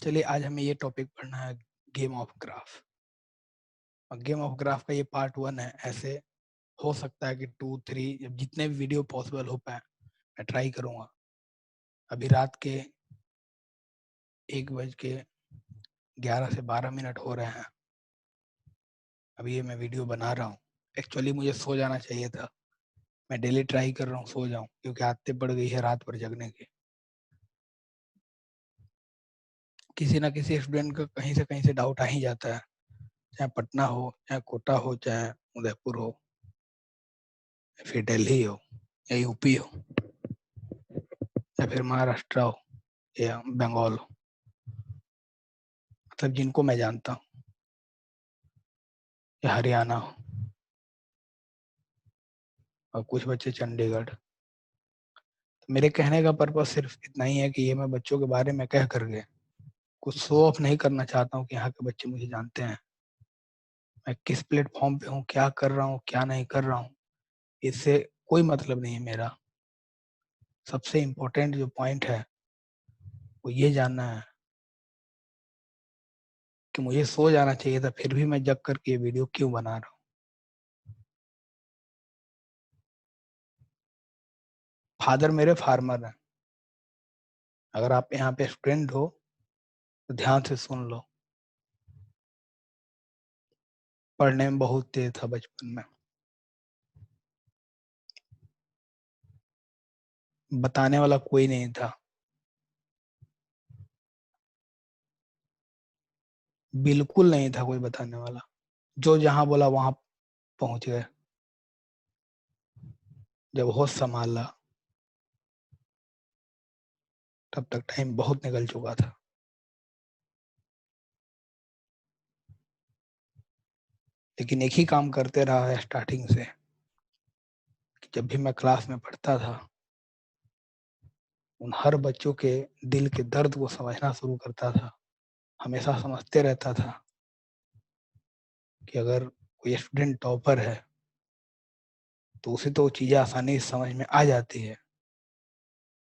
चलिए आज हमें ये टॉपिक पढ़ना है गेम ऑफ ग्राफ। और गेम ऑफ ग्राफ का ये पार्ट 1 है। ऐसे हो सकता है कि 2, 3 जितने भी वीडियो पॉसिबल हो पाए मैं ट्राई करूंगा। अभी रात के 1:11 से 12 मिनट हो रहे हैं। अभी ये मैं वीडियो बना रहा हूँ। एक्चुअली मुझे सो जाना चाहिए था। मैं डेली ट्राई कर रहा हूँ सो जाऊं, क्योंकि आदतें पड़ गई है रात भर जगने की। किसी ना किसी स्टूडेंट का कहीं से डाउट आ ही जाता है, चाहे पटना हो, चाहे कोटा हो, चाहे उदयपुर हो, फिर दिल्ली हो, या यूपी हो, या फिर महाराष्ट्र हो, या बंगाल हो। मतलब जिनको मैं जानता हूँ, या हरियाणा हो, और कुछ बच्चे चंडीगढ़। तो मेरे कहने का पर्पज सिर्फ इतना ही है कि ये मैं बच्चों के बारे में कह करके कुछ शो ऑफ नहीं करना चाहता हूँ कि यहाँ के बच्चे मुझे जानते हैं। मैं किस प्लेटफॉर्म पे हूँ, क्या कर रहा हूँ, क्या नहीं कर रहा हूँ, इससे कोई मतलब नहीं है मेरा। सबसे इम्पोर्टेंट जो पॉइंट है वो ये जानना है कि मुझे सो जाना चाहिए था, फिर भी मैं जग करके ये वीडियो क्यों बना रहा हूँ। फादर मेरे फार्मर हैं। अगर आप यहाँ पे स्टूडेंट हो तो ध्यान से सुन लो। पढ़ने में बहुत तेज था बचपन में। बताने वाला कोई नहीं था, बिल्कुल नहीं था कोई बताने वाला। जो जहां बोला वहां पहुंच गए। जब होश संभाला तब तक टाइम बहुत निकल चुका था। लेकिन एक ही काम करते रहा है स्टार्टिंग से, कि जब भी मैं क्लास में पढ़ता था उन हर बच्चों के दिल के दर्द को समझना शुरू करता था। हमेशा समझते रहता था कि अगर कोई स्टूडेंट टॉपर है तो उसे तो वो चीजें आसानी से समझ में आ जाती है,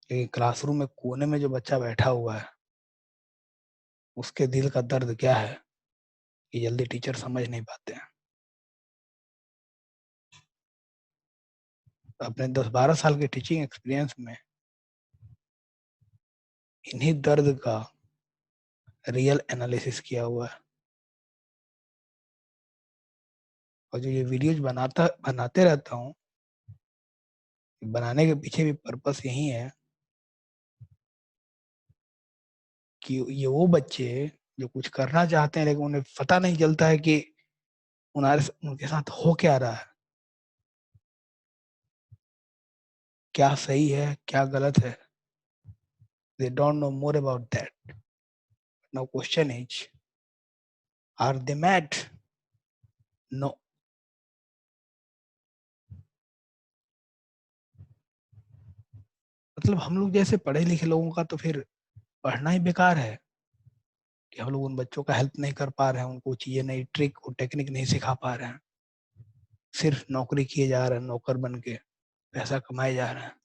लेकिन क्लासरूम में कोने में जो बच्चा बैठा हुआ है उसके दिल का दर्द क्या है कि जल्दी टीचर समझ नहीं पाते हैं। अपने 10-12 साल के टीचिंग एक्सपीरियंस में इन्हीं दर्द का रियल एनालिसिस किया हुआ है। और जो ये वीडियोज बनाते रहता हूँ, बनाने के पीछे भी पर्पस यही है कि ये वो बच्चे जो कुछ करना चाहते हैं लेकिन उन्हें पता नहीं चलता है कि उनके साथ हो क्या रहा है, क्या सही है क्या गलत है। They don't know more about that. Now question is, are they mad? No. मतलब हम लोग जैसे पढ़े लिखे लोगों का तो फिर पढ़ना ही बेकार है, कि हम लोग उन बच्चों का हेल्प नहीं कर पा रहे हैं, उनको चीजें नई ट्रिक और टेक्निक नहीं सिखा पा रहे हैं। सिर्फ नौकरी किए जा रहे हैं, नौकर बन के पैसा कमाए जा रहे हैं।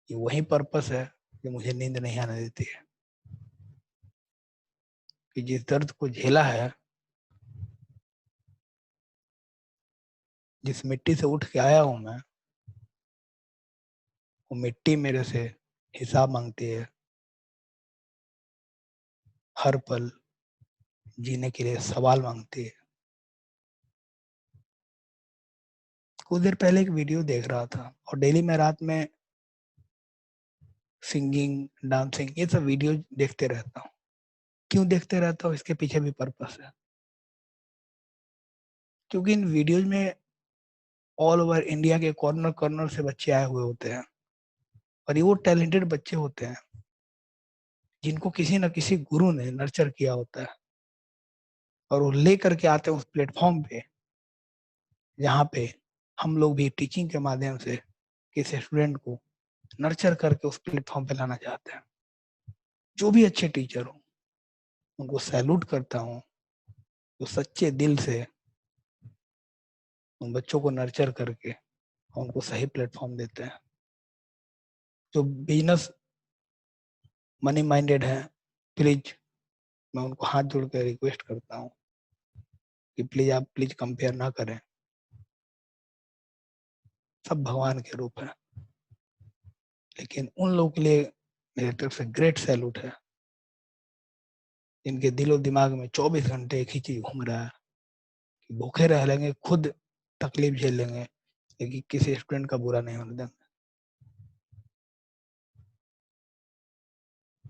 ये वही पर्पस है जो मुझे नींद नहीं आने देती है। कि जिस दर्द को झेला है, जिस मिट्टी से उठ के आया हूं मैं, वो मिट्टी मेरे से हिसाब मांगती है। हर पल जीने के लिए सवाल मांगती है। कुछ देर पहले एक वीडियो देख रहा था, और डेली मैं रात में सिंगिंग, डांसिंग, ये सब वीडियो देखते रहता हूँ। क्यों देखते रहता हूँ, इसके पीछे भी पर्पस है। क्योंकि इन वीडियोज में ऑल ओवर इंडिया के कॉर्नर कॉर्नर से बच्चे आए हुए होते हैं, और ये वो टैलेंटेड बच्चे होते हैं जिनको किसी न किसी गुरु ने नर्चर किया होता है, और वो ले करके आते हैं उस प्लेटफॉर्म पे जहाँ पे हम लोग भी टीचिंग के माध्यम से किसी स्टूडेंट को नर्चर करके उस प्लेटफॉर्म पे लाना चाहते हैं। जो भी अच्छे टीचर हो उनको सैल्यूट करता हूँ, जो सच्चे दिल से उन बच्चों को नर्चर करके उनको सही प्लेटफॉर्म देते हैं। जो बिजनेस मनी माइंडेड है, प्लीज मैं उनको हाथ जोड़ कर रिक्वेस्ट करता हूँ कि प्लीज आप प्लीज कंपेयर ना करें। सब भगवान के रूप है, लेकिन उन लोगों के लिए मेरी तरफ से ग्रेट सैल्यूट है जिनके दिलो दिमाग में 24 घंटे एक ही चीज घूम रहा है कि भूखे रह लेंगे, खुद तकलीफ झेल लेंगे, लेकिन किसी स्टूडेंट का बुरा नहीं होने देंगे।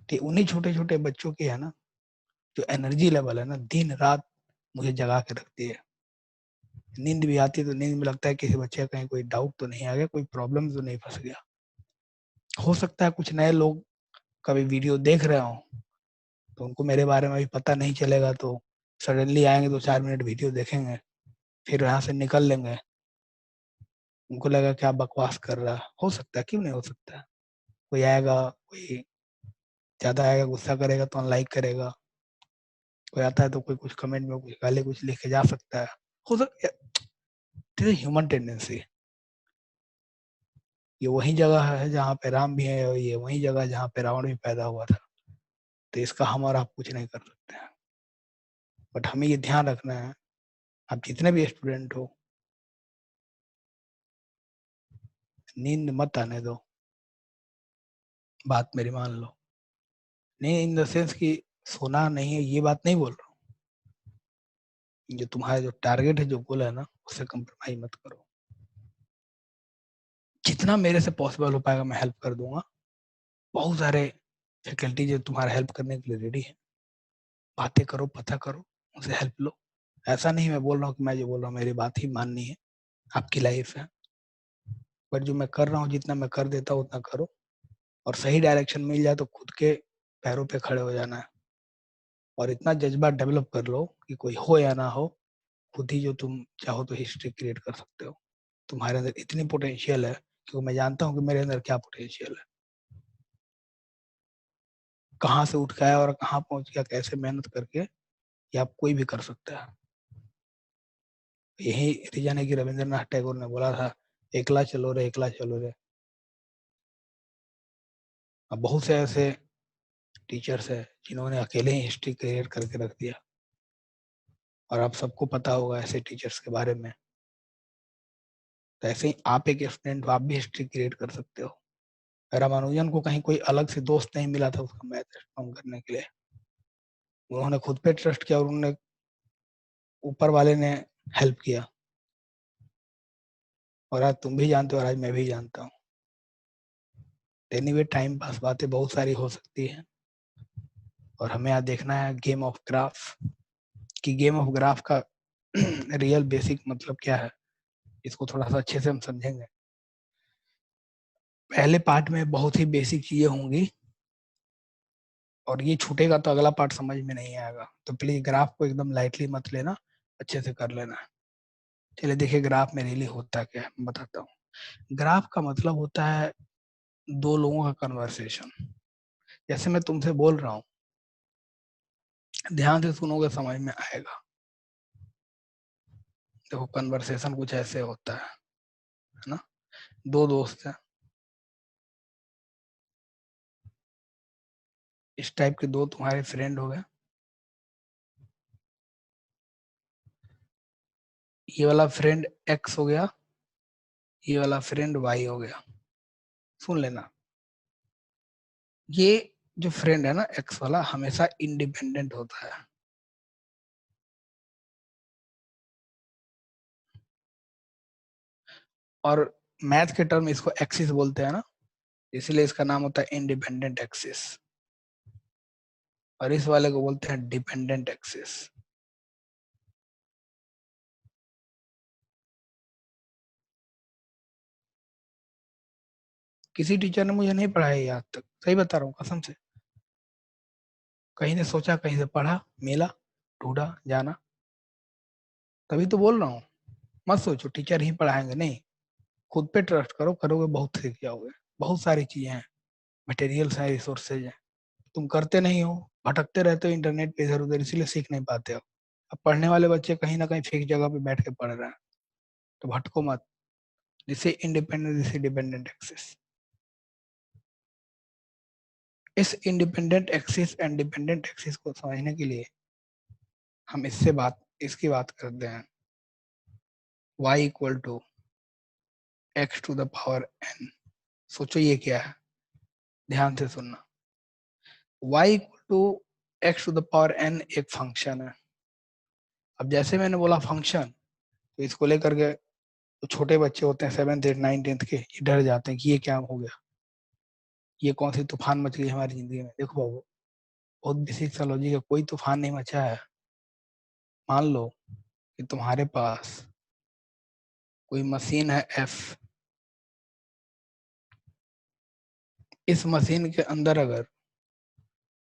कि उन्हीं छोटे छोटे बच्चों की है ना जो एनर्जी लेवल है ना, दिन रात मुझे जगा के रखती है। नींद भी आती है तो नींद में लगता है किसी बच्चे का कहीं कोई डाउट तो नहीं आ गया, कोई प्रॉब्लम तो नहीं फंस गया। हो सकता है कुछ नए लोग कभी वीडियो देख रहे हो तो उनको मेरे बारे में भी पता नहीं चलेगा, तो सडनली आएंगे तो 4 मिनट वीडियो देखेंगे, फिर यहाँ से निकल लेंगे, उनको लगा क्या बकवास कर रहा है। हो सकता है, क्यों नहीं हो सकता है। कोई आएगा, कोई ज्यादा आएगा गुस्सा करेगा तो अनलाइक करेगा, कोई आता है तो कोई कुछ कमेंट में कुछ गाली कुछ लिख के जा सकता है। हो सकता है, ह्यूमन टेंडेंसी। ये वही जगह है जहाँ पे राम भी है, और ये वही जगह है जहाँ पे रावण भी पैदा हुआ था। तो इसका हम और आप कुछ नहीं कर सकते हैं। बट हमें ये ध्यान रखना है, आप जितने भी स्टूडेंट हो, नींद मत आने दो। बात मेरी मान लो। नहीं इन द सेंस कि सोना नहीं है, ये बात नहीं बोल रहा हूँ। जो तुम्हारा जो टारगेट है, जो गोल है ना, उससे कंप्रोमाइज मत करो। जितना मेरे से पॉसिबल हो पाएगा मैं हेल्प कर दूंगा। बहुत सारे फैकल्टी जो तुम्हारा हेल्प करने के लिए रेडी है। बातें करो, पता करो, उनसे हेल्प लो। ऐसा नहीं मैं बोल रहा हूँ कि मैं जो बोल रहा हूँ मेरी बात ही माननी है, आपकी लाइफ है। बट जो मैं कर रहा हूँ, जितना मैं कर देता हूँ उतना करो, और सही डायरेक्शन मिल जाए तो खुद के पैरों पे खड़े हो जाना है। और इतना जज्बा डेवलप कर लो कि कोई हो या ना हो, खुद ही जो तुम चाहो तो हिस्ट्री क्रिएट कर सकते हो। तुम्हारे अंदर इतनी पोटेंशियल है, क्योंकि मैं जानता हूँ कि मेरे अंदर क्या पोटेंशियल है, कहाँ से उठ के आया और कहाँ पहुंच गया, कैसे मेहनत करके, ये आप कोई भी कर सकता है। यही रीजन है कि रविंद्रनाथ टैगोर ने बोला था, एकला चलो रे, एकला चलो रे। अब बहुत से ऐसे टीचर्स है जिन्होंने अकेले ही हिस्ट्री क्रिएट करके रख दिया, और आप सबको पता होगा ऐसे टीचर्स के बारे में। तो ऐसे ही आप एक स्टूडेंट हो, आप भी हिस्ट्री क्रिएट कर सकते हो। रामानुजन को कहीं कोई अलग से दोस्त नहीं मिला था उसका मैथ स्ट्रॉन्ग करने के लिए। उन्होंने खुद पे ट्रस्ट किया और उन्होंने, ऊपर वाले ने हेल्प किया। और आज तुम भी जानते हो और आज मैं भी जानता हूँ। एनीवे टाइम पास बातें बहुत सारी हो सकती है, और हमें आज देखना है गेम ऑफ ग्राफ, कि गेम ऑफ ग्राफ का रियल बेसिक मतलब क्या है। इसको थोड़ा सा अच्छे से हम समझेंगे। पहले पार्ट में बहुत ही बेसिक चीजें होंगी, और ये छूटेगा तो अगला पार्ट समझ में नहीं आएगा। तो प्लीज ग्राफ को एकदम लाइटली मत लेना, अच्छे से कर लेना। चलिए देखिए ग्राफ में रियली होता क्या है, मैं बताता हूँ। ग्राफ का मतलब होता है दो लोगों का कन्वर्सेशन। जैसे मैं तुमसे बोल रहा हूँ, ध्यान से सुनोगे समझ में आएगा। देखो कन्वर्सेशन कुछ ऐसे होता है ना। दो दोस्त हैं, इस टाइप के दो तुम्हारे फ्रेंड हो गए। ये वाला फ्रेंड एक्स हो गया, ये वाला फ्रेंड वाई हो गया। सुन लेना, ये जो फ्रेंड है ना एक्स वाला, हमेशा इंडिपेंडेंट होता है। और मैथ के टर्म इसको एक्सिस बोलते हैं ना, इसलिए इसका नाम होता है इंडिपेंडेंट एक्सिस। और इस वाले को बोलते हैं डिपेंडेंट एक्सिस। किसी टीचर ने मुझे नहीं पढ़ाया ये आज तक, सही बता रहा हूँ कसम से। कहीं ने सोचा, कहीं से पढ़ा, मिला, ढूंढा, जाना, तभी तो बोल रहा हूँ। मत सोचो टीचर ही पढ़ाएंगे, नहीं। खुद पे ट्रस्ट करो, करोगे बहुत सीख जाओगे। बहुत सारी चीजें हैं, मटेरियल्स हैं, रिसोर्सेज हैं, तुम करते नहीं हो, भटकते रहते हो इंटरनेट पे इधर उधर, इसीलिए सीख नहीं पाते हो। अब पढ़ने वाले बच्चे कहीं ना कहीं फेक जगह पे बैठ के पढ़ रहे हैं, तो भटको मत। जिससे इंडिपेंडेंट, जिससे डिपेंडेंट एक्सेस। इस independent axis and dependent axis को समझने के लिए हम इसकी बात करते हैं। y equal to x to the power n। सोचो ये क्या है, ध्यान से सुनना। y equal to x to the power n एक फंक्शन है। अब जैसे मैंने बोला फंक्शन, तो इसको लेकर के तो छोटे बच्चे होते हैं 7th 8th 9th 10th के, ये डर जाते हैं कि ये क्या हो गया, ये कौन सी तूफान मच गई हमारी जिंदगी में। देखो बाबू, बहुत बेसिक सा लॉजिक है, कोई तूफान नहीं मचा है। मान लो कि तुम्हारे पास कोई मशीन है एफ, इस मशीन के अंदर अगर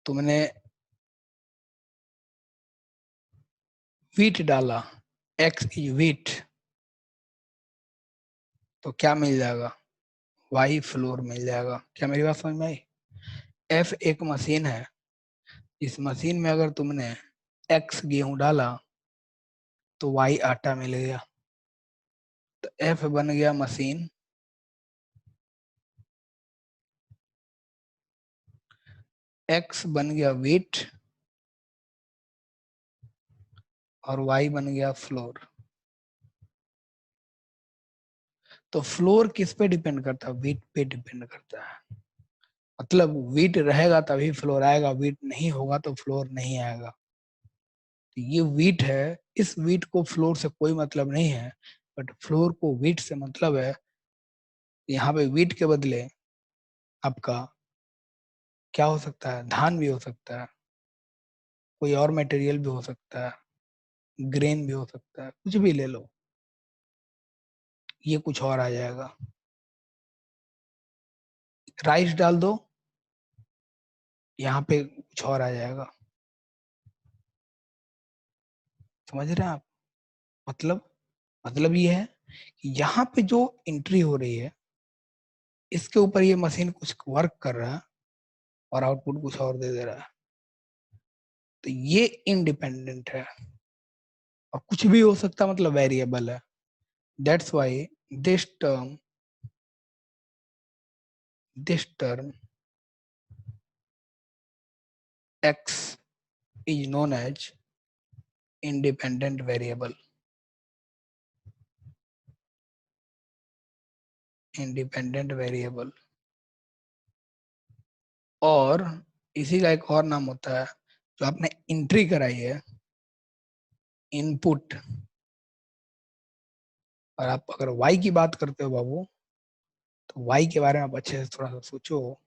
तुमने वीट डाला, एक्स इज वीट, तो क्या मिल जाएगा, वाई फ्लोर मिल जाएगा। क्या मेरी बात समझ में आई? एफ एक मशीन है, इस मशीन में अगर तुमने एक्स गेहूं डाला तो वाई आटा मिल गया। तो एफ बन गया मशीन, एक्स बन गया वीट, और वाई बन गया फ्लोर। तो फ्लोर किस पे डिपेंड करता है, वीट पे डिपेंड करता है। मतलब वीट रहेगा तभी फ्लोर आएगा, वीट नहीं होगा तो फ्लोर नहीं आएगा। तो ये वीट है, इस वीट को फ्लोर से कोई मतलब नहीं है, बट फ्लोर को वीट से मतलब है। यहाँ पे वीट के बदले आपका क्या हो सकता है, धान भी हो सकता है, कोई और मटेरियल भी हो सकता है, ग्रेन भी हो सकता है, कुछ भी ले लो, ये कुछ और आ जाएगा। राइस डाल दो, यहाँ पे कुछ और आ जाएगा। समझ रहे हैं आप? मतलब मतलब ये है कि यहाँ पे जो एंट्री हो रही है, इसके ऊपर ये मशीन कुछ वर्क कर रहा है और आउटपुट कुछ और दे दे रहा है। तो ये इंडिपेंडेंट है, और कुछ भी हो सकता है, मतलब वेरिएबल है। That's why this term this term x is known as independent variable। Independent variable, और इसी का एक और नाम होता है, जो आपने एंट्री कराई है, इनपुट। और आप अगर y की बात करते हो बाबू, तो y के बारे में आप अच्छे से थोड़ा सा सोचो।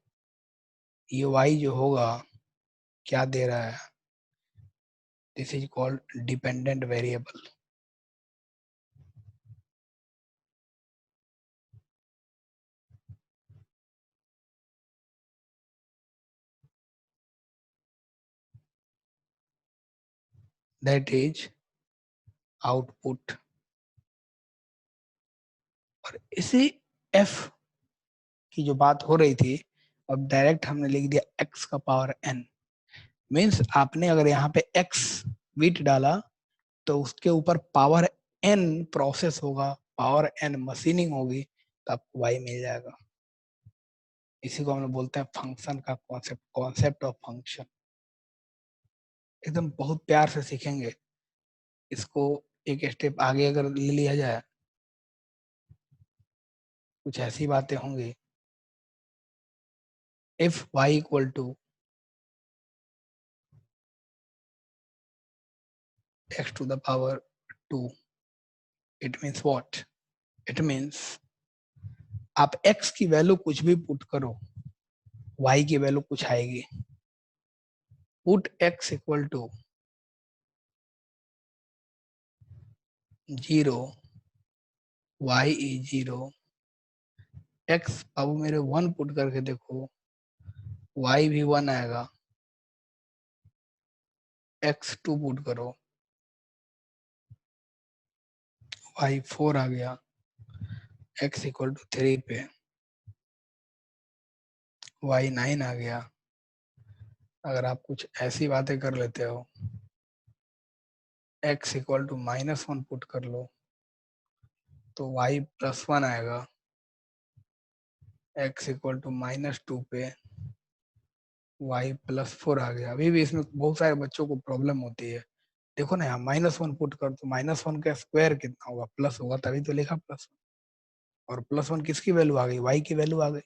ये y जो होगा, क्या दे रहा है, this is called dependent variable. That is output. और इसी f की जो बात हो रही थी, अब डायरेक्ट हमने लिख दिया x का पावर n। मीन्स आपने अगर यहाँ पे x वीट डाला, तो उसके ऊपर पावर n प्रोसेस होगा, पावर n मशीनिंग होगी, तो आपको y मिल जाएगा। इसी को हम लोग बोलते हैं फंक्शन का कॉन्सेप्ट, कॉन्सेप्ट ऑफ फंक्शन। एकदम बहुत प्यार से सीखेंगे इसको। एक स्टेप आगे अगर ले लिया जाए, कुछ ऐसी बातें होंगी। If y equal to x to the power 2, it means what? It means आप x की वैल्यू कुछ भी पुट करो, y की वैल्यू कुछ आएगी। Put x equal to 0, y is 0, x अब मेरे 1 पुट करके देखो, y भी 1 आएगा, x 2 पुट करो, y 4 आ गया, x इक्वल टू 3 पे y 9 आ गया। अगर आप कुछ ऐसी बातें कर लेते हो, x इक्वल टू -1 पुट कर लो, तो y +1 आएगा, x इक्वल टू -2 पे y+4 आ गया। अभी भी इसमें बहुत सारे बच्चों को प्रॉब्लम होती है। देखो ना यहाँ -1 पुट कर तो -1 का स्क्वायर कितना होगा, प्लस होगा, तभी तो लिखा प्लस। और +1 किसकी वैल्यू आ गई, y की वैल्यू आ गई।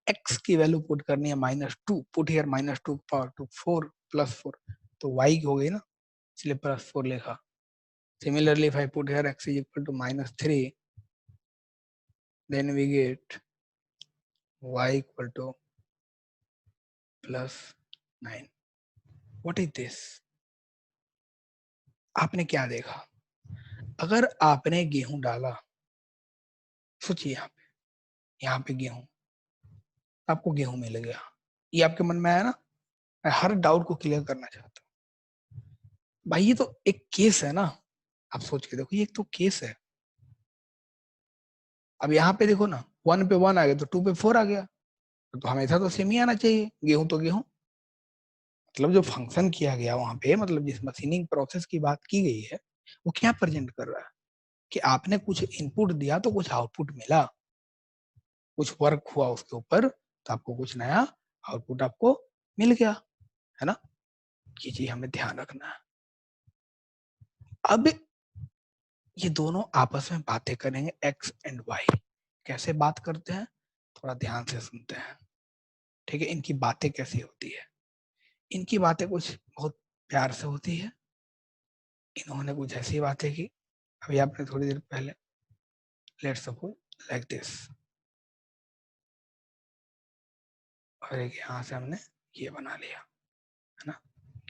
x की वैल्यू पुट करनी है -2, पुट हियर -2 पावर 2 4 +4, तो y हो गई ना, इसलिए +4 लिखा। Similarly, if I put here x is equal to -3, then we get y equal to +9. What is this? आपने क्या देखा? अगर आपने गेहूं डाला, सोचिए यहाँ पे गेहूं, आपको गेहूं मिल गया, ये आपके मन में आया ना? मैं हर डाउट को क्लियर करना चाहता हूँ भाई। ये तो एक केस है ना, आप सोच के देखो, ये एक तो केस है। अब यहाँ पे देखो ना, 1 पे 1 आ गया तो 2 पे 4 आ गया, तो हमेशा तो सेम ही आना चाहिए, गेहूं तो गेहूं। मतलब जो फंक्शन किया गया वहां पे, मतलब जिस मशीनिंग प्रोसेस की बात की गई है, वो क्या प्रेजेंट कर रहा है कि आपने कुछ इनपुट दिया तो कुछ आउटपुट मिला, कुछ वर्क हुआ उसके ऊपर, तो आपको कुछ नया आउटपुट आपको मिल गया, है ना? ये चीज हमें ध्यान रखना है। अब ये दोनों आपस में बातें करेंगे, एक्स एंड वाई। कैसे बात करते हैं, थोड़ा ध्यान से सुनते हैं, ठीक है? इनकी बातें कैसी होती है? इनकी बातें कुछ बहुत प्यार से होती है। इन्होंने कुछ ऐसी बातें की, अभी आपने थोड़ी देर पहले, लेट्स सपोज लाइक दिस, और एक यहाँ से हमने ये बना लिया, है ना?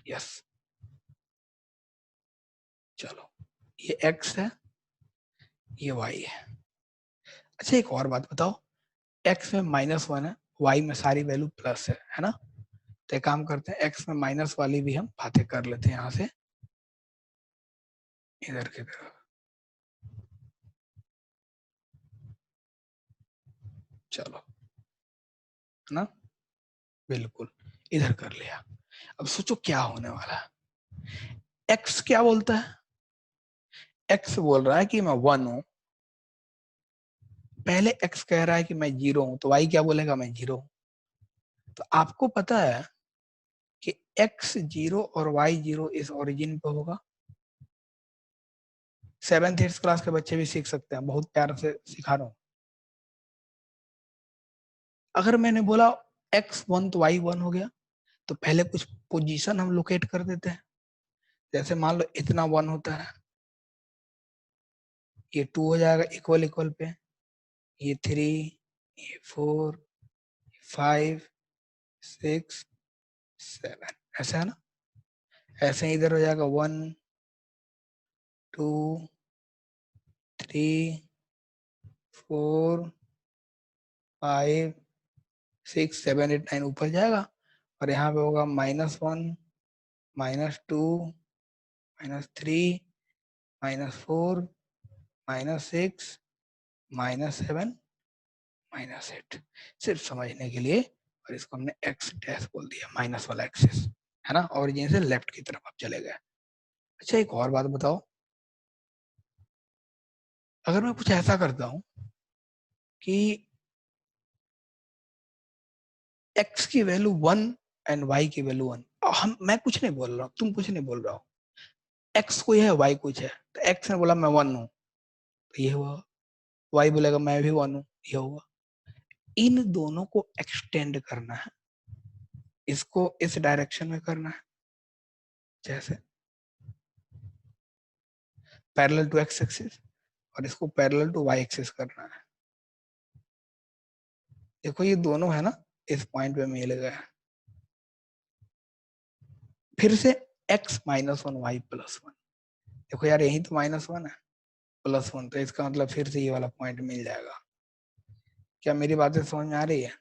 यस, चलो, ये x है, ये y है। अच्छा, एक और बात बताओ, x में -1 है, y में सारी वैल्यू प्लस है ना? तो एक काम करते हैं, x में माइनस वाली भी हम बातें कर लेते हैं यहाँ से इधर की तरफ। चलो, है ना? बिल्कुल, इधर कर लिया। अब सोचो क्या होने वाला है। x क्या बोलता है? x बोल रहा है कि मैं 1 हूं, पहले x कह रहा है कि मैं 0 हूं, तो y क्या बोलेगा, मैं 0 हूं। तो आपको पता है कि x 0 और y 0 इस ओरिजिन पे होगा। 7th 8th क्लास के बच्चे भी सीख सकते हैं, बहुत प्यार से सिखा रहा हूं। अगर मैंने बोला x1 तो y1 हो गया, तो पहले कुछ पोजीशन हम लोकेट कर देते हैं। जैसे मान लो इतना 1 होता है, ये 2 हो जाएगा इक्वल इक्वल पे, ये 3, ये 4, 5, 6, 7, ऐसा है ना? ऐसे ही इधर हो जाएगा 1, 2, 3, 4, 5, 6, 7, 8, 9 ऊपर जाएगा, और यहाँ पे होगा -1, -2, -3, -4, -6, -7, -8, सिर्फ समझने के लिए। और इसको हमने एक्स डैश बोल दिया, माइनस वाला एक्सिस, है ना? ओरिजिन से लेफ्ट की तरफ आप चले गए। अच्छा, एक और बात बताओ, अगर मैं कुछ ऐसा करता हूं कि x की वैल्यू 1 एंड y की वैल्यू 1, मैं कुछ नहीं बोल रहा हूँ, तुम कुछ नहीं बोल रहा हो, x कोई है, y कुछ है, तो x ने बोला मैं 1 हूँ, तो ये हुआ। y बोलेगा मैं भी 1 हूँ, ये हुआ। इन दोनों को एक्सटेंड करना है, इसको इस डायरेक्शन में करना है, जैसे पैरेलल टू x एक्सिस, और इसको पैरेलल टू y एक्सिस करना है। देखो ये दोनों है ना, इस पॉइंट पे मिल गए। फिर से x -1 y +1, देखो यार यही तो -1 है, +1, तो इसका मतलब फिर से ये वाला पॉइंट मिल जाएगा। क्या मेरी बातें समझ में आ रही है?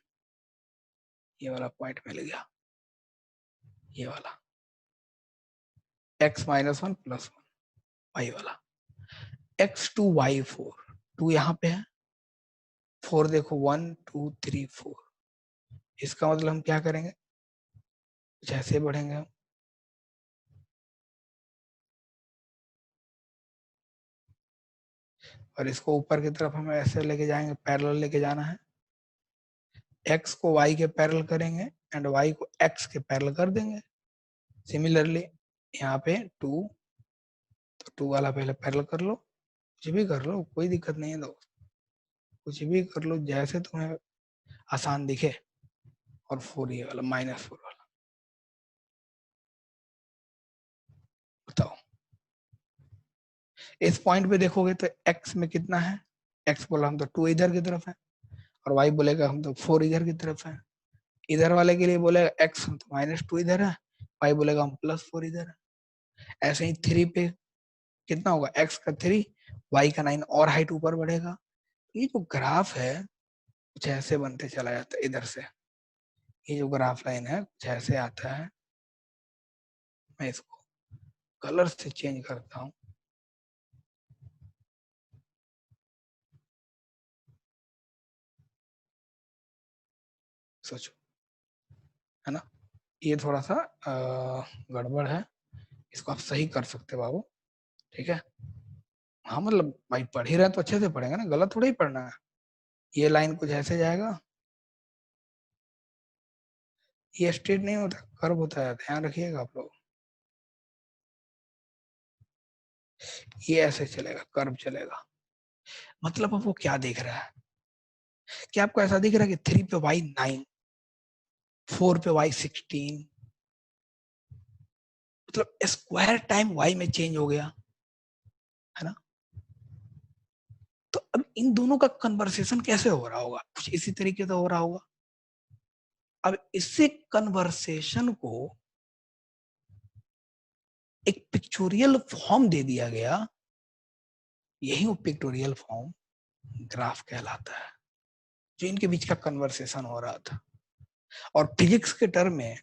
ये वाला पॉइंट मिल गया, ये वाला x -1 +1 y वाला। x2y4, 2 यहाँ पे है, 4 देखो 1 2 3 4, इसका मतलब हम क्या करेंगे, कुछ ऐसे बढ़ेंगे हम, और इसको ऊपर की तरफ हमें ऐसे लेके जाएंगे, पैरेलल लेके जाना है। x को y के पैरेलल करेंगे, एंड वाई को एक्स के पैरेलल कर देंगे। सिमिलरली यहाँ पे 2, तो 2 वाला पहले पैरेलल कर लो, कुछ भी कर लो, कोई दिक्कत नहीं है दोस्त, कुछ भी कर लो जैसे तुम्हें आसान दिखे। और 4 ये वाला -4 वाला बताओ। इस पॉइंट पे देखोगे तो x में कितना है, x बोला हम तो 2 इधर की तरफ है, और y बोलेगा हम तो 4 इधर की तरफ है। इधर वाले के लिए बोलेगा x हम तो -2 इधर है, y बोलेगा हम +4 इधर है। ऐसे ही 3 पे कितना होगा, x का 3, y का 9, और हाइट ऊपर बढ़ेगा। ये जो ग्राफ है कुछ ऐसे बनते चला जाता है इधर से, ये जो ग्राफ लाइन है कुछ ऐसे आता है। मैं इसको कलर से चेंज करता हूँ, सोचो, है ना। ये थोड़ा सा गड़बड़ है, इसको आप सही कर सकते हो बाबू, ठीक है। हाँ मतलब भाई पढ़ ही रहे तो अच्छे से पढ़ेंगे ना, गलत थोड़ा ही पढ़ना है। ये लाइन कुछ ऐसे जाएगा, ये स्ट्रेट नहीं होता, कर्व होता है, ध्यान रखिएगा आप लोग। ये ऐसे चलेगा, कर्व चलेगा। मतलब अब वो क्या देख रहा है, क्या आपको ऐसा दिख रहा है कि 3 पे वाई 9, 4 पे वाई 16, मतलब स्क्वायर टाइम वाई में चेंज हो गया, है ना। तो अब इन दोनों का कन्वर्सेशन कैसे हो रहा होगा, कुछ इसी तरीके से हो रहा होगा। अब इसी कन्वर्सेशन को एक पिक्चोरियल फॉर्म दे दिया गया, यही वो पिक्टोरियल फॉर्म ग्राफ कहलाता है, जो इनके बीच का कन्वर्सेशन हो रहा था। और फिजिक्स के टर्म में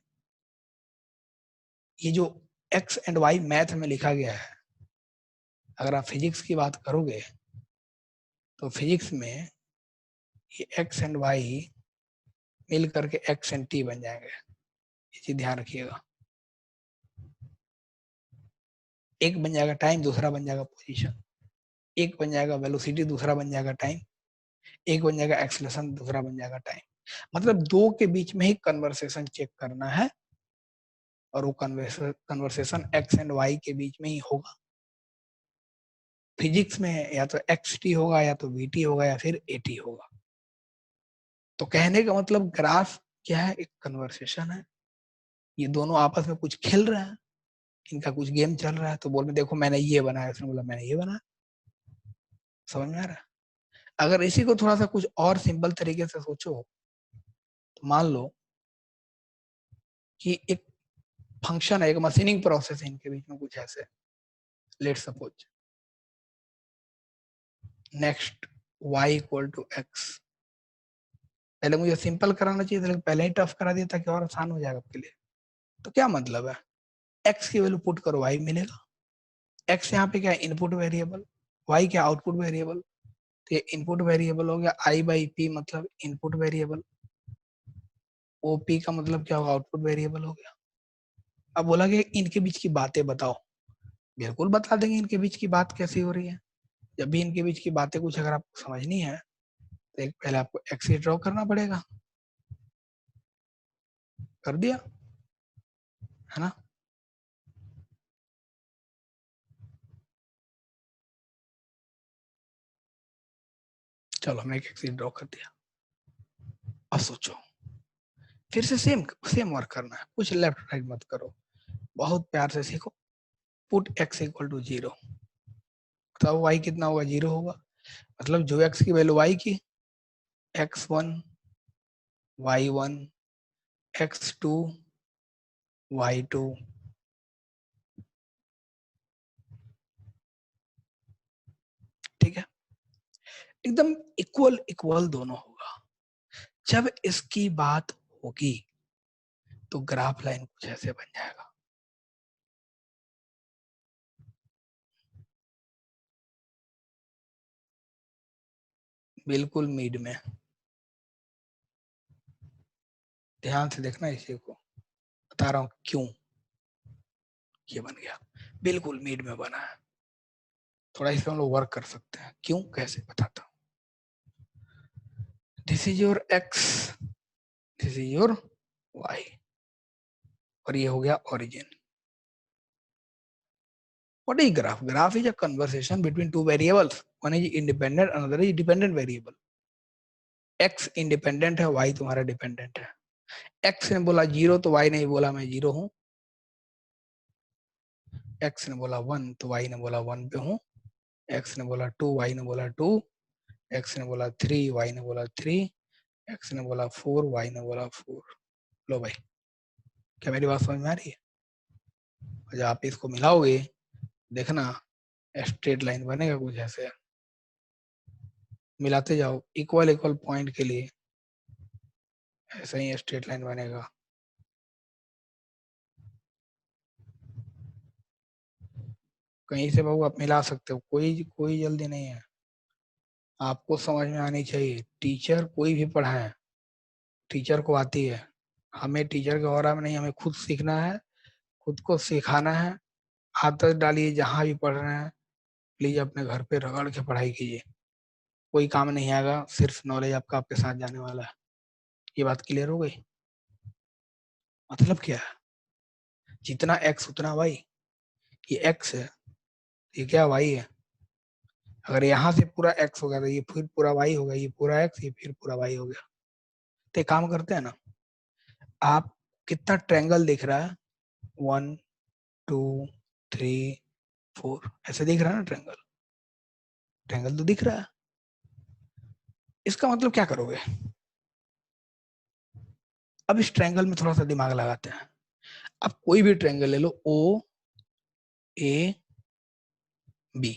ये जो एक्स एंड वाई मैथ में लिखा गया है, अगर आप फिजिक्स की बात करोगे तो फिजिक्स में ये एक्स एंड वाई मिल करके एक्स एंड टी बन जाएंगे, ये चीज ध्यान रखिएगा। एक बन जाएगा टाइम, दूसरा बन जाएगा पोजीशन, एक बन जाएगा वेलोसिटी, दूसरा बन जाएगा टाइम, एक बन जाएगा एक्सलेशन, दूसरा बन जाएगा टाइम। मतलब दो के बीच में ही कन्वर्सेशन चेक करना है, और वो कन्वर्सेशन एक्स एंड वाई के बीच में ही होगा। फिजिक्स में या तो एक्स टी होगा, या तो वी टी होगा, या फिर ए टी होगा। तो कहने का मतलब ग्राफ क्या है, एक कन्वर्सेशन है, ये दोनों आपस में कुछ खेल रहे हैं, इनका कुछ गेम चल रहा है। तो बोल में देखो मैंने ये बनाया, उसने बोला मैंने ये बनाया, समझ में आ रहा है। अगर इसी को थोड़ा सा कुछ और सिंपल तरीके से सोचो, तो मान लो कि एक फंक्शन है, एक मशीनिंग प्रोसेस है इनके बीच में कुछ ऐसे, let suppose next y equal to x. पहले मुझे सिंपल कराना चाहिए था, लेकिन पहले ही टफ करा दिया ताकि और आसान हो जाएगा आपके लिए। तो क्या मतलब है, x की वैल्यू पुट करो y मिलेगा। x यहाँ पे क्या है, इनपुट वेरिएबल, y क्या आउटपुट वेरिएबल। तो ये इनपुट वेरिएबल हो गया, i बाई पी मतलब इनपुट वेरिएबल, ओ पी का मतलब क्या होगा, आउटपुट वेरिएबल हो गया। अब बोला कि इनके बीच की बातें बताओ, बिल्कुल बता देंगे इनके बीच की बात कैसी हो रही है। जब भी इनके बीच की बातें कुछ अगर आपको समझनी है, तो एक पहले आपको एक्स ड्रॉ करना पड़ेगा, कर दिया, है ना। चलो हमने एक एक्स ड्रॉ कर दिया। अब सोचो, फिर से सेम सेम वर्क करना है, कुछ लेफ्ट राइट मत करो, बहुत प्यार से सीखो। पुट x इक्वल टू 0, बताओ y कितना होगा, 0 होगा। मतलब जो x की वैल्यू y की, x1 y1 x2 y2, ठीक है, एकदम इक्वल इक्वल दोनों होगा। जब इसकी बात होगी तो ग्राफ लाइन कुछ ऐसे बन जाएगा। बिल्कुल मिड में, ध्यान से देखना इसी को, बता रहा हूं क्यों ये बन गया, बिल्कुल मिड में बना है। थोड़ा इस पे हम लोग वर्क कर सकते हैं, क्यों कैसे बताता हूं। This is your x, this is your y, और ये हो गया origin. What is graph? Graph is a conversation between two variables. One is independent, another is dependent variable. x independent है, y तुम्हारा डिपेंडेंट है। x ने बोला 0 तो y ने बोला मैं 0 हूँ। x ने बोला 1 तो y ने बोला 1 पे हूँ। x ने बोला 2, y ने बोला 2। x ने बोला 3, y ने बोला 3। x ने बोला 4, y ने बोला 4। लो भाई, क्या मेरी बात समझ में आ रही है? जब आप इसको मिलाओगे, देखना स्ट्रेट लाइन बनेगा कुछ ऐसे। मिलाते जाओ इक्वल इक्वल पॉइंट के लिए, ऐसा ही स्ट्रेट लाइन बनेगा। कहीं से बाबू आप मिला सकते हो, कोई कोई जल्दी नहीं है। आपको समझ में आनी चाहिए। टीचर कोई भी पढ़ाए, टीचर को आती है। हमें टीचर के ऑरा में नहीं, हमें खुद सीखना है, खुद को सिखाना है। आदत डालिए, जहाँ भी पढ़ रहे हैं प्लीज अपने घर पे रगड़ के पढ़ाई कीजिए। कोई काम नहीं आएगा, सिर्फ नॉलेज आपका आपके साथ जाने वाला है। ये बात क्लियर हो गई? मतलब क्या है? जितना एक्स उतना वाई। ये एक्स है, ये क्या वाई है। अगर यहाँ से पूरा एक्स हो गया तो ये फिर पूरा वाई होगा, ये पूरा एक्स, ये फिर पूरा वाई हो गया। तो एक काम करते हैं ना, आप कितना ट्रायंगल दिख रहा है? 1 2 3 4, ऐसे दिख रहा है ना ट्रायंगल? ट्रायंगल तो दिख रहा है। इसका मतलब क्या करोगे? अब इस ट्रायंगल में थोड़ा सा दिमाग लगाते हैं। अब कोई भी ट्रायंगल ले लो, ओ ए बी।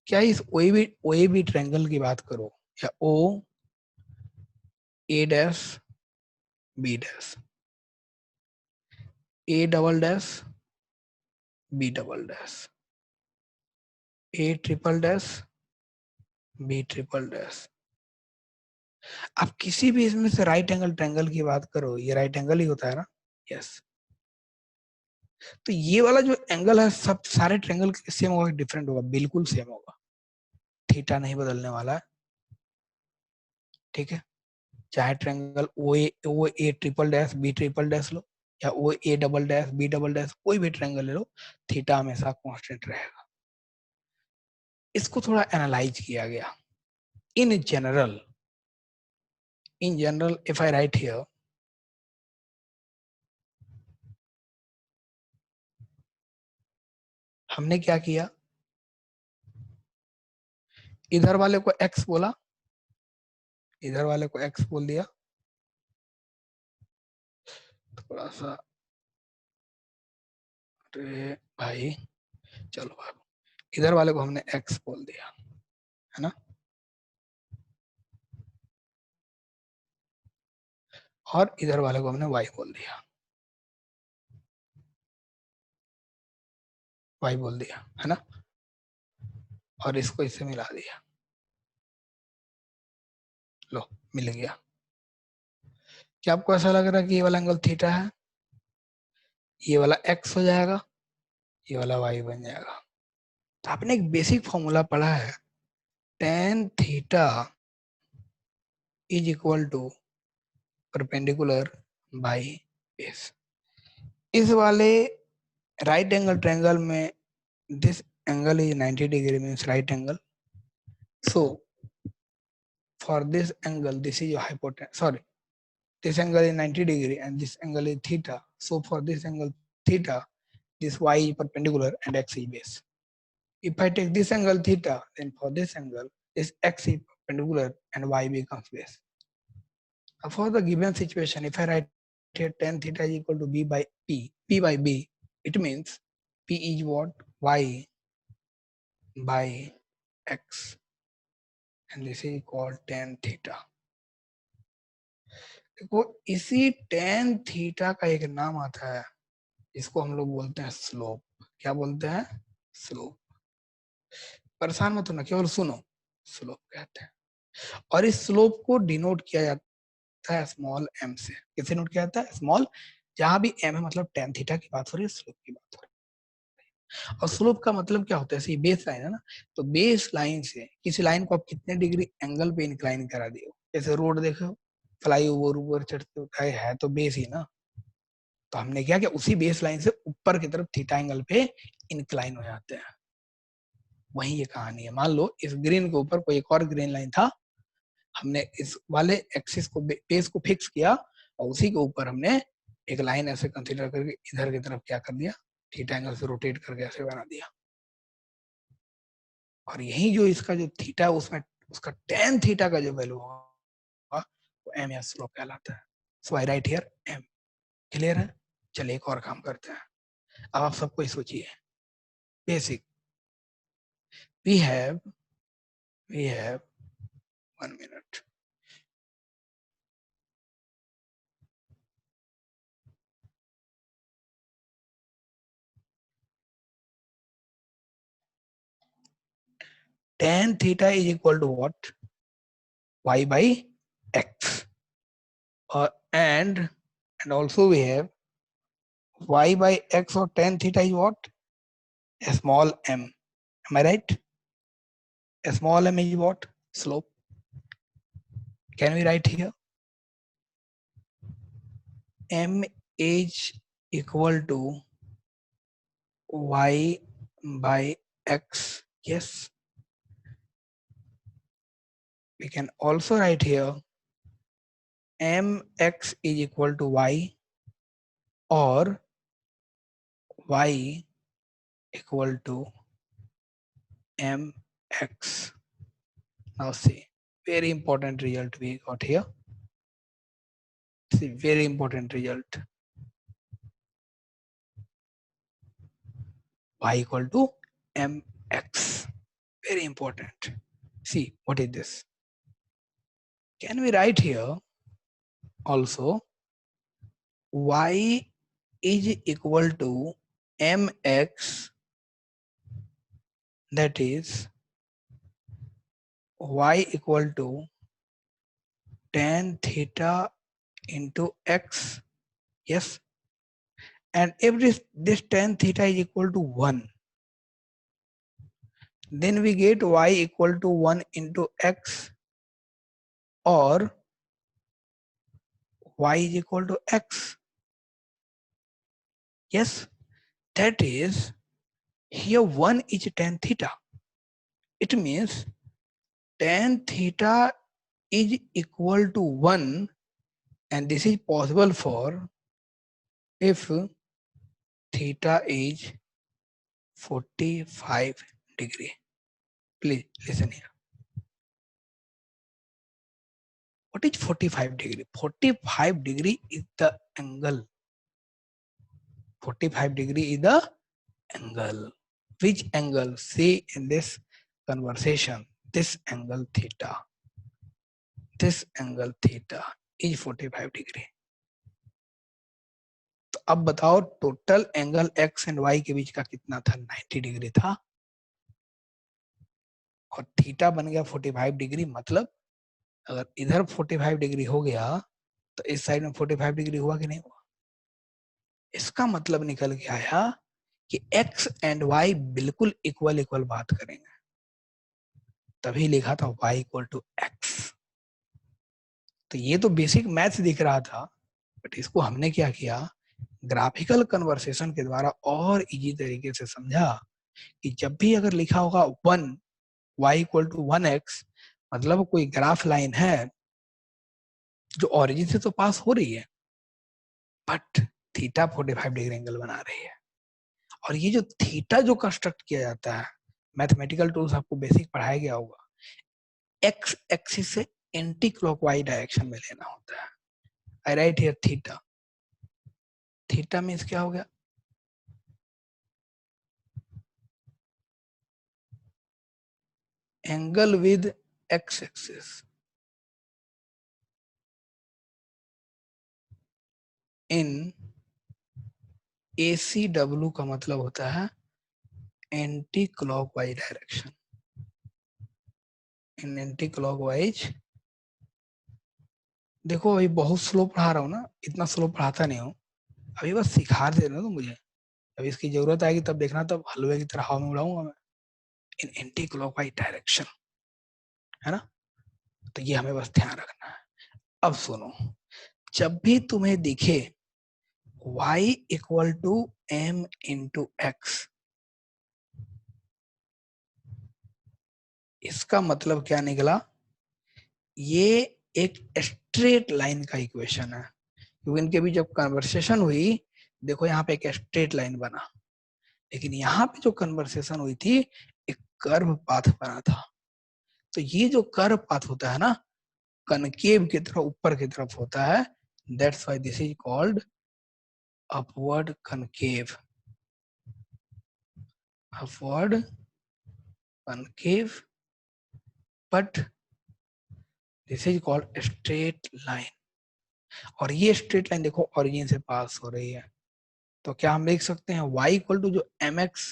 क्या इस ओ ए बी ट्रायंगल की बात करो, या O A dash B dash, A double dash B double dash, A triple dash B triple dash. आप किसी भी इसमें से राइट एंगल ट्रायंगल की बात करो, ये राइट एंगल ही होता है ना? यस। तो ये वाला जो एंगल है, सब सारे ट्रायंगल सेम होगा, डिफरेंट होगा? बिल्कुल सेम होगा। थीटा नहीं बदलने वाला है, ठीक है? चाहे triangle O A triple dash B triple dash लो, या O A double dash B double dash, कोई भी ट्रायंगल ले लो, थीटा हमेशा कांस्टेंट रहेगा। इसको थोड़ा एनालाइज किया गया। In general, if I write here, हमने क्या किया, इधर वाले को x बोला, इधर वाले को x बोल दिया। थोड़ा सा, अरे भाई चलो भाई, इधर वाले को हमने x बोल दिया, है ना? और इधर वाले को हमने y बोल दिया, y बोल दिया, है ना? और इसको इससे मिला दिया। लो, मिल गया। क्या आपको ऐसा लग रहा है कि ये वाला एंगल थीटा है? ये वाला x हो जाएगा, ये वाला y बन जाएगा। तो आपने एक बेसिक फॉर्मूला पढ़ा है, tan theta is equal to perpendicular by base. इस वाले राइट एंगल ट्रायंगल में this angle is 90 degree, means right angle. So for this angle, this is your hypotenuse, sorry, this angle is 90 degree and this angle is theta. So for this angle theta, this y is perpendicular and x is base. If I take this angle theta, then for this angle, this x is perpendicular and y becomes base. Now for the given situation, if I write here tan theta is equal to b by p by b, it means p is what? Y by x, and this is called tan theta. देखो, इसी tan theta का एक नाम आता है, इसको हम लोग बोलते हैं स्लोप। क्या बोलते हैं? स्लोप। परेशान मत होना, केवल सुनो, स्लोप कहते हैं। और इस स्लोप को डिनोट किया जाता है स्मॉल m से। किसे नोट किया जाता है? स्मॉल, जहां भी m है मतलब tan थीटा की बात हो रही है, स्लोप की बात हो रही है। और स्लोप का मतलब क्या होता है? ऐसे बेस लाइन है ना, तो बेस लाइन से किसी लाइन को आप कितने डिग्री एंगल पे इंक्लाइन करा दिए हो। जैसे रोड देखो, फ्लाई ओवर ऊपर चढ़ते होता है तो बेस ही ना। तो हमने क्या कि उसी बेस लाइन से ऊपर की तरफ थीटा एंगल पे इंक्लाइन हो जाते हैं। वही ये कहानी है। मान लो इस ग्रीन के ऊपर कोई एक और ग्रीन लाइन था, हमने इस वाले एक्सिस को बेस को फिक्स किया और उसी के ऊपर हमने एक लाइन ऐसे कंसीडर करके इधर की तरफ क्या कर दिया, थीटा एंगल से रोटेट करके ऐसे बना दिया। और यही जो इसका जो थीटा है उसमें उसका टेन थीटा का जो वैल्यू होगा वो एम या स्लोप कहलाता है। सो आई राइट हियर एम। क्लियर है? चलिए एक और काम करते हैं। अब आप सबको सोचिए, basic we have 1 minute. Tan theta is equal to what? Y by x. And also we have y by x or tan theta is what? A small m. Am I right? A small m is what? Slope. Can we write here? M is equal to y by x. Yes. We can also write here mx is equal to y or y equal to mx. Now see, very important result we got here. See, very important result. Y equal to mx. Very important. See, what is this? Can we write here also y is equal to mx, that is y equal to tan theta into x. Yes. And if this tan theta is equal to 1, then we get y equal to 1 into x or y is equal to x. Yes, that is, here 1 is tan theta. It means tan theta is equal to 1, and this is possible for if theta is 45 degree. Please listen here. What is 45 degree? 45 degree is the angle. 45 degree is the angle. Which angle? See in this conversation, this angle theta. This angle theta is 45 degree. तो अब बताओ total angle x and y के बीच का कितना था? 90 degree था। और theta बन गया 45 डिग्री। मतलब अगर इधर 45 डिग्री हो गया तो इस साइड में 45 डिग्री हुआ कि नहीं हुआ? इसका मतलब निकल के आया कि x एंड y बिल्कुल इक्वल इक्वल बात करेंगे, तभी लिखा था y इक्वल टू x। तो ये तो बेसिक मैथ्स दिख रहा था, बट इसको हमने क्या किया, ग्राफिकल कन्वर्सेशन के द्वारा और इजी तरीके से समझा कि जब भी अगर लिखा होगा 1 y इक्वल टू 1x, मतलब कोई ग्राफ लाइन है जो ओरिजिन से तो पास हो रही है, बट थीटा 45 डिग्री एंगल बना रही है। और ये जो थीटा जो कंस्ट्रक्ट किया जाता है, मैथमेटिकल टूल्स आपको बेसिक पढ़ाया गया होगा, एक्स एक्सिस से एंटी क्लॉकवाइज डायरेक्शन में लेना होता है। I write here theta. Theta means क्या हो गया? Angle with X axis in ACW का मतलब होता है anticlockwise direction. In anticlockwise, देखो अभी बहुत स्लो पढ़ा रहा हूँ ना, इतना स्लो पढ़ाता नहीं हूँ, अभी बस सिखा दे रहे हो मुझे। अभी इसकी जरूरत आएगी तब देखना, तब हलवे की तरह हवा में उड़ाऊंगा मैं। इन एंटी क्लॉकवाइज डायरेक्शन, है ना? तो ये हमें बस ध्यान रखना है। अब सुनो, जब भी तुम्हें दिखे y equal to m into x, इसका मतलब क्या निकला, ये एक स्ट्रेट लाइन का इक्वेशन है, क्योंकि इनके बीच जब कन्वर्सेशन हुई, देखो यहाँ पे एक स्ट्रेट लाइन बना, लेकिन यहाँ पे जो कन्वर्सेशन हुई थी, एक कर्व पाथ बना था। तो ये जो कर्व पाथ होता है ना, कनकेव की तरफ, ऊपर की तरफ होता है, that's why this is called upward concave, upward concave, but this is called straight line. और ये स्ट्रेट लाइन देखो ओरिजिन से पास हो रही है, तो क्या हम लिख सकते हैं y इक्वल टू जो mx,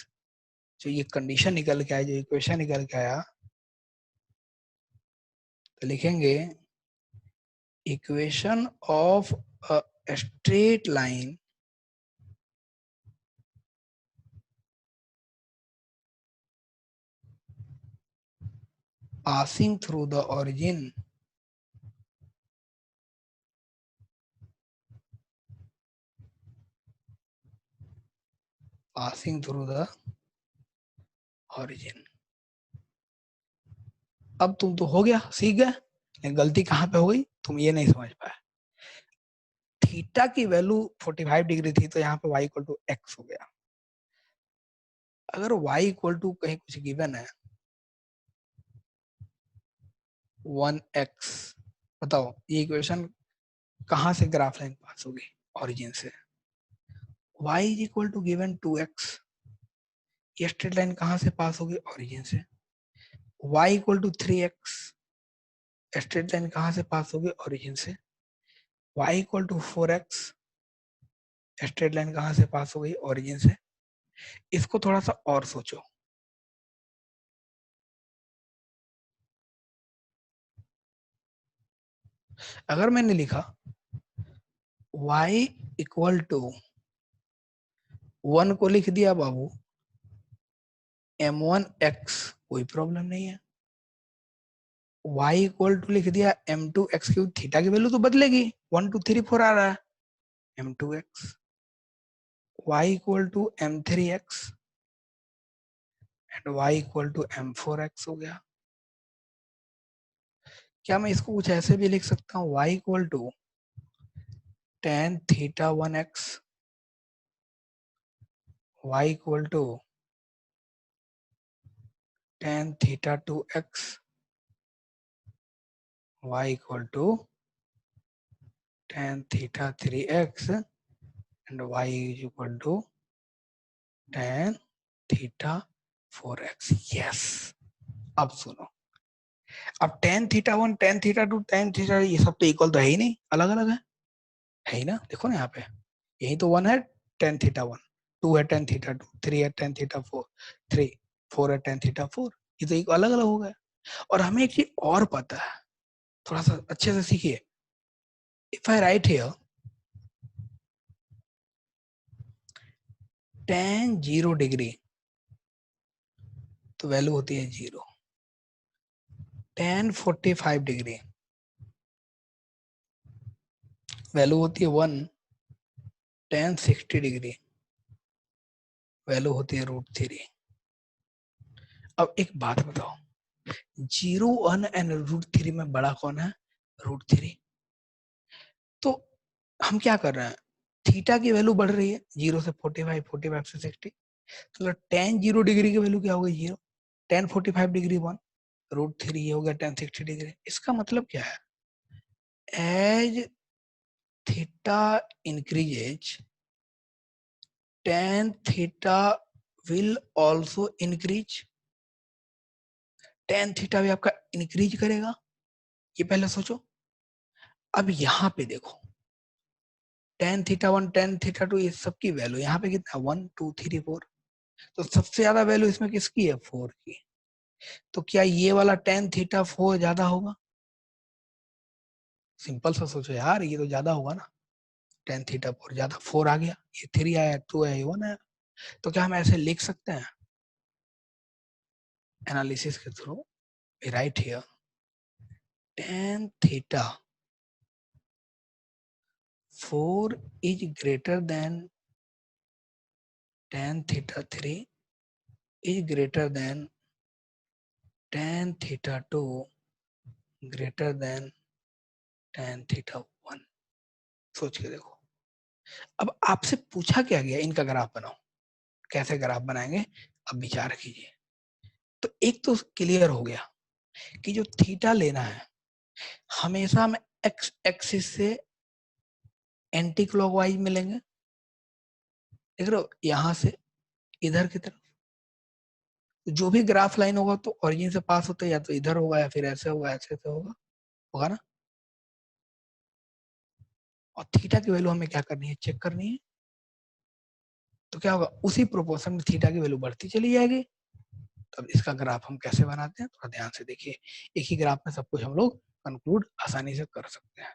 जो ये कंडीशन निकल के आया, जो इक्वेशन निकल के आया, तो लिखेंगे equation of a straight line passing through the origin passing through the origin। अब तुम तो हो गया, सीख गए, लेकिन गलती कहाँ पे हो गई, तुम ये नहीं समझ पाए। थीटा की वैल्यू 45 डिग्री थी, तो यहाँ पे y इक्वल टू एक्स हो गया। अगर y इक्वल टू कहीं कुछ गिवन है 1x, बताओ ये इक्वेशन कहाँ से ग्राफ लाइन पास होगी, ओरिजिन से। y is equal to given 2x, ये स्ट्रेट लाइन कहाँ से पास होगी, ओरिजिन से। y equal to 3x, straight line कहाँ से पास होगी, ओरिजिन से। y equal to 4x, straight line कहाँ से पास हो गई, ओरिजिन से। इसको थोड़ा सा और सोचो, अगर मैंने लिखा y इक्वल टू 1 को लिख दिया बाबू m1x, कोई प्रॉब्लम नहीं है। y इक्वल टू लिख दिया m2x क्यूब, थीटा की वैल्यू तो बदलेगी, 1 2 3 4 आ रहा है, m2x। y equal to m3x and y equal to m4x हो गया। क्या मैं इसको कुछ ऐसे भी लिख सकता हूँ, y equal to tan theta 1x, y equal to tan theta 2x, y equal to tan theta 3x and y is equal to tan theta 4x। yes, अब सुनो, अब tan theta 1 tan theta 2 tan theta, ये सब तो equal तो है ही नहीं, अलग अलग है ही ना, देखो ना यहाँ पे, यही तो 1 है tan theta 1, 2 है tan theta 2, 3 है tan theta 4, 3 4 है tan theta 4, ये तो अलग अलग हो गए। और हमें एक चीज और पता है, थोड़ा सा अच्छे से सीखिए। If I write here tan 0 degree, तो वैल्यू होती है 0। tan 45 डिग्री वैल्यू होती है 1। tan 60 डिग्री वैल्यू होती है √3। अब एक बात बताओ, 0 1 एंड √3 में बड़ा कौन है, √3। तो हम क्या कर रहे हैं, थीटा की वैल्यू बढ़ रही है 0 से 45, 45 से 60, तो tan 0 डिग्री की वैल्यू क्या हो गई, 0। tan 45 डिग्री 1, √3 ये हो गया tan 60 डिग्री। इसका मतलब क्या है, as theta increases tan theta will also increase, tan theta भी आपका इंक्रीज करेगा, ये पहले सोचो। अब यहाँ पे देखो tan theta 1 tan theta 2 ये सबकी वैल्यू यहाँ पे कितना 1 2 3 4, तो सबसे ज्यादा वैल्यू इसमें किसकी है, 4 की। तो क्या ये वाला tan theta 4 ज्यादा होगा, सिंपल सा सोचो यार, ये तो ज्यादा होगा ना, tan theta 4 ज्यादा, 4 आ गया, ये 3 आया, 2 है, ये 1 आया। तो क्या हम ऐसे लिख सकते हैं एनालिसिस के through, right here tan theta 4 is greater than tan theta 3 is greater than tan theta 2 greater than tan theta 1। सोच के देखो। अब आपसे पूछा क्या गया, इनका ग्राफ बनाओ। कैसे ग्राफ बनाएंगे, अब विचार कीजिए। तो एक तो क्लियर हो गया कि जो थीटा लेना है हमेशा हम एक्स एक्सिस से एंटी क्लॉकवाइज मिलेंगे। देख रहे हो, यहां से इधर की तरफ जो भी ग्राफ लाइन होगा तो ओरिजिन से पास होते या तो इधर होगा या फिर ऐसे होगा, ऐसे से होगा, होगा ना। और थीटा की वैल्यू हमें क्या करनी है, चेक करनी है। तो क्या होगा, उसी प्रोपोर्शन में थीटा की वैल्यू बढ़ती चली जाएगी। तब इसका ग्राफ हम कैसे बनाते हैं, थोड़ा ध्यान से देखिए। एक ही ग्राफ में सब कुछ हम लोग कंक्लूड आसानी से कर सकते हैं।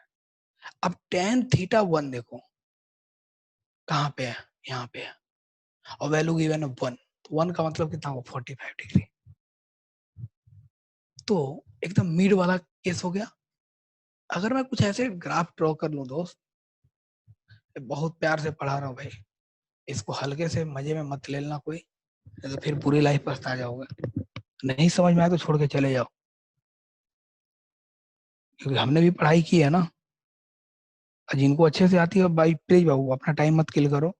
अब टेन थीटा 1 देखो कहाँ पे है, यहाँ पे है, और वैल्यू गिवन है 1। तो 1 का मतलब कितना होगा, 45 डिग्री। तो एकदम मिड वाला केस हो गया। अगर मैं कुछ ऐसे ग्राफ ड्रॉ कर लूं दोस्त, बहुत प्यार से पढ़ा रहा हूँ भाई, इसको हल्के से मजे में मत लेना कोई, नहीं तो फिर पूरी लाइफ पछता जाओगे। नहीं समझ में आया तो छोड़ के चले जाओ, क्योंकि हमने भी पढ़ाई की है ना। और जिनको अच्छे से आती है भाई, प्लीज बाबू अपना टाइम मत किल करो।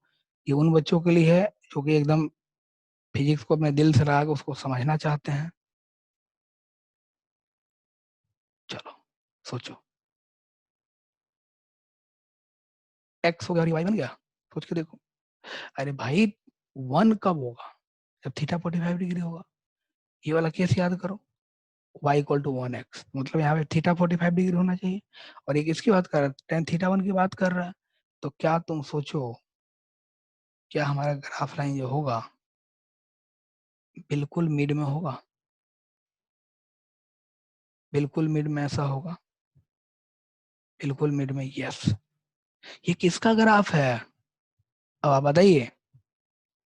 ये उन बच्चों के लिए है जो कि एकदम फिजिक्स को अपने दिल से लगा के उसको समझना चाहते हैं। चलो सोचो, एक्स हो गया और ये वाई बन गया। सोच के देखो। अरे भाई 1 कब होगा, जब थीटा 45 डिग्री होगा। ये वाला केस याद करो, y इक्वल टू 1x, मतलब यहाँ पे थीटा 45 डिग्री होना चाहिए। और ये किसकी बात कर रहा है, टेन थीटा 1 की बात कर रहा है। तो क्या तुम सोचो, क्या हमारा ग्राफ लाइन जो होगा बिल्कुल मिड में होगा, बिल्कुल मिड में ऐसा होगा, बिल्कुल मिड में, यस। ये किसका ग्राफ है, अब आप बताइए।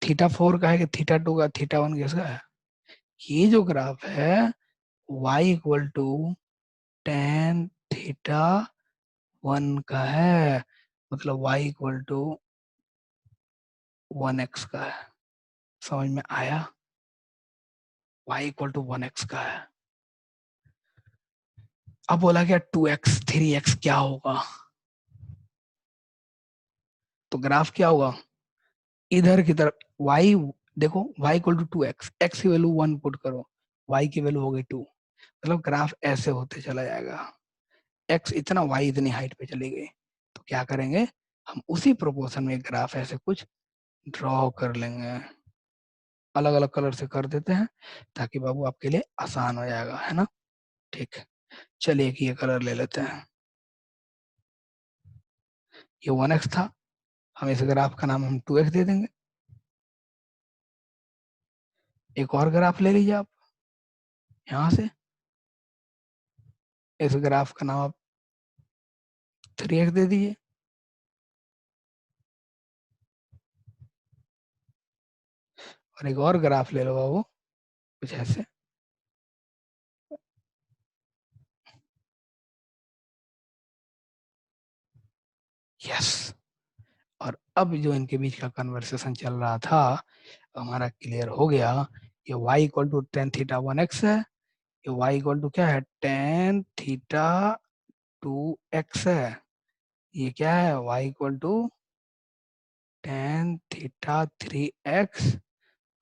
थीटा 4 का है कि थीटा 2 का, थीटा 1 किसका है। ये जो ग्राफ है y equal to tan theta 1 का है, मतलब y इक्वल टू 1x का है। समझ में आया, y इक्वल टू 1x का है। अब बोला क्या 2x 3x क्या होगा, तो ग्राफ क्या होगा, इधर की तरफ y, देखो y equal to 2x, x की वैल्यू 1 पुट करो, y की वैल्यू हो गई 2। मतलब ग्राफ ऐसे होते चला जाएगा, x इतना y इतनी हाइट पे चली गई। तो क्या करेंगे, हम उसी प्रोपोर्शन में ग्राफ ऐसे कुछ ड्रॉ कर लेंगे, अलग अलग कलर से कर देते हैं ताकि बाबू आपके लिए आसान हो जाएगा, है ना। ठीक है, चलिए एक ये कलर ले लेते हैं। ये 1x था, हम इस ग्राफ का नाम हम 2x दे देंगे। एक और ग्राफ ले लीजिए आप यहाँ से, इस ग्राफ का नाम आप 3x दे दीजिए। और एक और ग्राफ ले लो बाबू, कुछ ऐसे। यस। और अब जो इनके बीच का कन्वर्सेशन चल रहा था हमारा क्लियर हो गया। ये y equal to tan theta 1x है, ये y इक्वल टू क्या है, टेन थीटा 2x है। ये क्या है, y equal to tan theta 3x,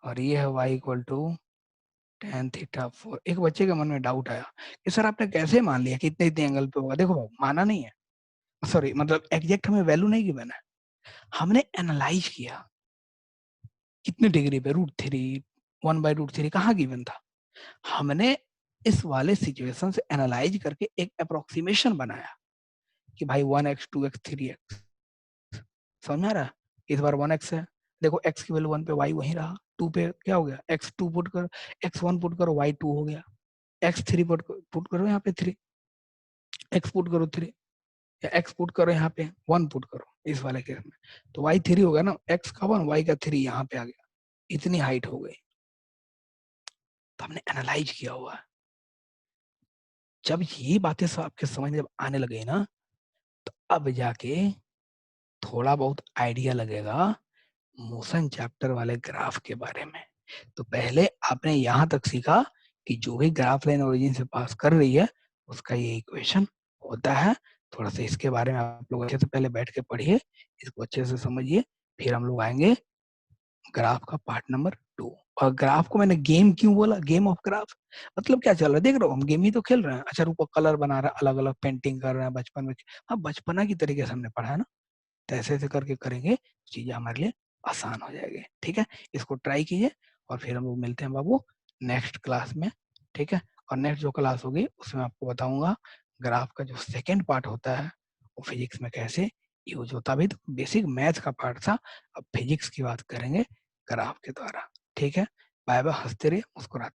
और ये है y equal to tan theta 4। एक बच्चे के मन में डाउट आया कि सर आपने कैसे मान लिया कि इतने इतने एंगल पे होगा। देखो बाबू, माना नहीं है, सॉरी मतलब एग्जैक्ट हमें वैल्यू नहीं गिवन है, हमने एनालाइज किया कितने डिग्री पे, √3, 1/√3 कहाँ गिवन था। हमने इस वाले सिचुएशन से एनालाइज करके एक अप्रोक्सीमेशन बनाया कि भाई 1x 2x 3x। समझ में आ रहा है, इस बार 1x है, देखो x की वैल्यू 1 पे, y वहीं रहा, 2 पे क्या हो गया, x2 पुट करो, x1 पुट करो, y2 हो गया, x3 पुट करो यहाँ पे 3, x पुट करो 3, या x पुट करो यहाँ पे 1 पुट करो इस वाले केस में। तो y3 हो गया ना, x का 1 y का 3 यहाँ पे आ गया, इतनी हाइट हो गई। तो हमने एनालाइज किया हुआ है। जब ये बातें सब आपके समझ में जब आने लगे ना, तो अब जाके थोड़ा बहुत आइडिया लगेगा मोशन चैप्टर वाले ग्राफ के बारे में। तो पहले आपने यहाँ तक सीखा कि जो भी ग्राफ लाइन ओरिजिन से पास कर रही है उसका ये इक्वेशन होता है। थोड़ा सा इसके बारे में आप लोग अच्छे से पहले बैठ के पढ़िए, इसको अच्छे से समझिए, फिर हम लोग आएंगे ग्राफ का पार्ट नंबर 2। और ग्राफ को मैंने गेम क्यों बोला, गेम ऑफ ग्राफ, मतलब क्या चल रहा है देख रहे हो, हम गेम ही तो खेल रहे हैं। अच्छा रुको, कलर बना रहा है, अलग अलग पेंटिंग कर रहे हैं बचपन में, हाँ बचपना की तरीके से हमने पढ़ा है ना, तो ऐसे ऐसे करके करेंगे, चीजें हमारे लिए आसान हो जाएगी। ठीक है, इसको ट्राई कीजिए और फिर हम लोग मिलते हैं बाबू नेक्स्ट क्लास में। ठीक है, और नेक्स्ट जो क्लास होगी उसमें आपको बताऊंगा ग्राफ का जो सेकेंड पार्ट होता है वो फिजिक्स में कैसे यूज होता है। अभी तो बेसिक मैथ का पार्ट था, अब फिजिक्स की बात करेंगे ग्राफ के द्वारा। ठीक है, बाय बाय, हंसते रहिए, मुस्कुराते